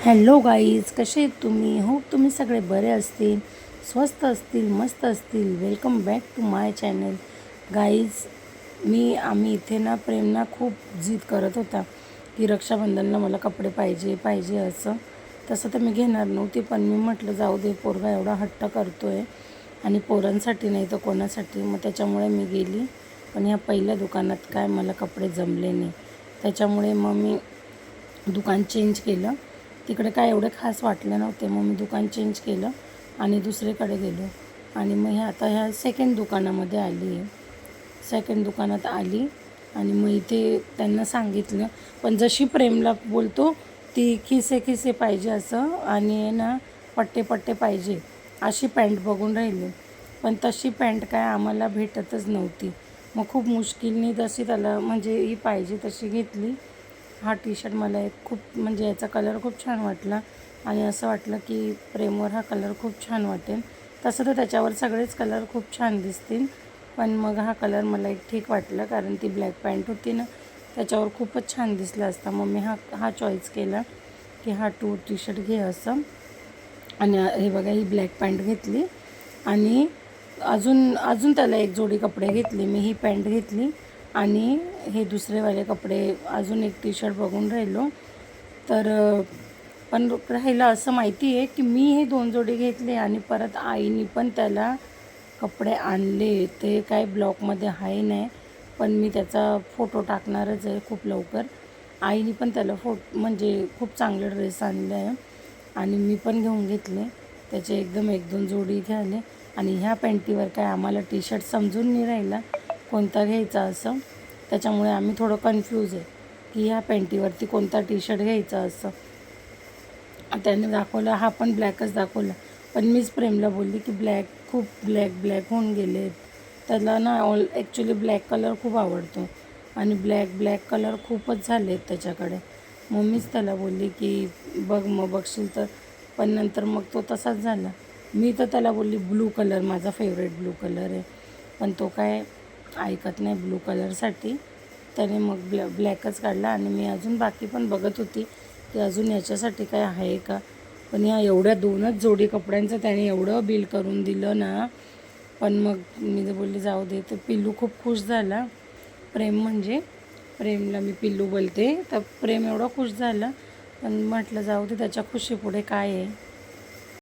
Hello guys, कसे आहेत तुम्ही? होप तुम्ही सगळे बरे असतील, स्वस्त असतील, मस्त असतील. Welcome back to my channel. Guys, आम्ही इथे ना प्रेमना खूप जिद करत होता की रक्षाबंधनला मला कपडे पाहिजे पाहिजे असं. तसं तर मी घेणार नव्हती, पण मी म्हटलं जाऊ दे, पोरगा एवढा हट्ट करतो आहे आणि पोरांसाठी नाही तर कोणासाठी. मग त्याच्यामुळे मी गेली, पण ह्या पहिल्या दुकानात काय मला कपडे जमले नाही. त्याच्यामुळे मग मी दुकान चेंज केलं. तिकडे काय एवढे खास वाटले नव्हते. मग मी दुकान चेंज केलं आणि दुसरीकडे गेलो. आणि मग आता ह्या सेकंड दुकानामध्ये आली आहे. सेकंड दुकानात आली आणि मग इथे त्यांना सांगितलं, पण जशी प्रेमला बोलतो ती खिसे खिसे पाहिजे असं आणि ना पट्टे पट्टे पाहिजे अशी पॅन्ट बघून राहिली. पण तशी पॅन्ट काय आम्हाला भेटतच नव्हती. मग खूप मुश्किलने तशी त्याला म्हणजे ही पाहिजे तशी घेतली. हा टी शर्ट मला खूप म्हणजे याचा कलर खूप छान वाटला आणि असं वाटलं की प्रेमवर हा कलर खूप छान वाटेल. तसं तर त्याच्यावर सगळेच कलर खूप छान दिसतील, पण मग हा कलर मला ठीक वाटला कारण ती ब्लॅक पॅन्ट होती ना, त्याच्यावर खूपच छान दिसला असता. मग मी हा चॉईस केला की हा टी शर्ट घे असं. आणि हे बघा, ही ब्लॅक पॅन्ट घेतली आणि अजून अजून त्याला एक जोडी कपडे घेतले. मी ही पॅन्ट घेतली आणि हे दुसरेवाले कपडे अजून एक टी शर्ट बघून राहिलो. तर पण राहिलं असं माहिती आहे की मी हे 2 जोडी घेतले आणि परत आईने पण त्याला कपडे आणले. ते काय ब्लॉगमध्ये आहे नाही, पण मी त्याचा फोटो टाकणारच आहे खूप लवकर. आईने पण त्याला म्हणजे खूप चांगले ड्रेस आणले आहे आणि मी पण घेऊन घेतले. त्याचे एकदम 1-2 जोडी इथे आले आणि ह्या पॅन्टीवर काय आम्हाला टी शर्ट समजून नाही राहिला कोणता घ्यायचा असं. त्याच्यामुळे आम्ही थोडं कन्फ्यूज आहे की ह्या पॅन्टीवरती कोणता टी शर्ट घ्यायचा असं. त्याने दाखवला, हा पण ब्लॅकच दाखवला, पण मीच प्रेमला बोलली की खूप ब्लॅक होऊन गेले. त्याला ना ॲक्च्युली ब्लॅक कलर खूप आवडतो आणि ब्लॅक कलर खूपच झाले आहेत त्याच्याकडे. मग मीच त्याला बोलली की बघ, मग बघशील तर. पण नंतर मग तो तसाच झाला. मी तर त्याला बोलली ब्लू कलर माझा फेवरेट ब्लू कलर आहे, पण तो काय ऐकत नाही ब्लू कलरसाठी. त्याने मग ब्लॅकच काढला आणि मी अजून बाकी पण बघत होती की अजून याच्यासाठी काय आहे का. पण या एवढ्या 2च जोडी कपड्यांचं त्याने एवढं बिल करून दिलं ना. पण मग मी बोलली जाऊ दे. तर पिल्लू खूप खुश झाला. प्रेमला मी पिल्लू बोलते, तर प्रेम एवढा खुश झाला. पण म्हटलं जाऊ दे, त्याच्या खुशीपुढे काय आहे.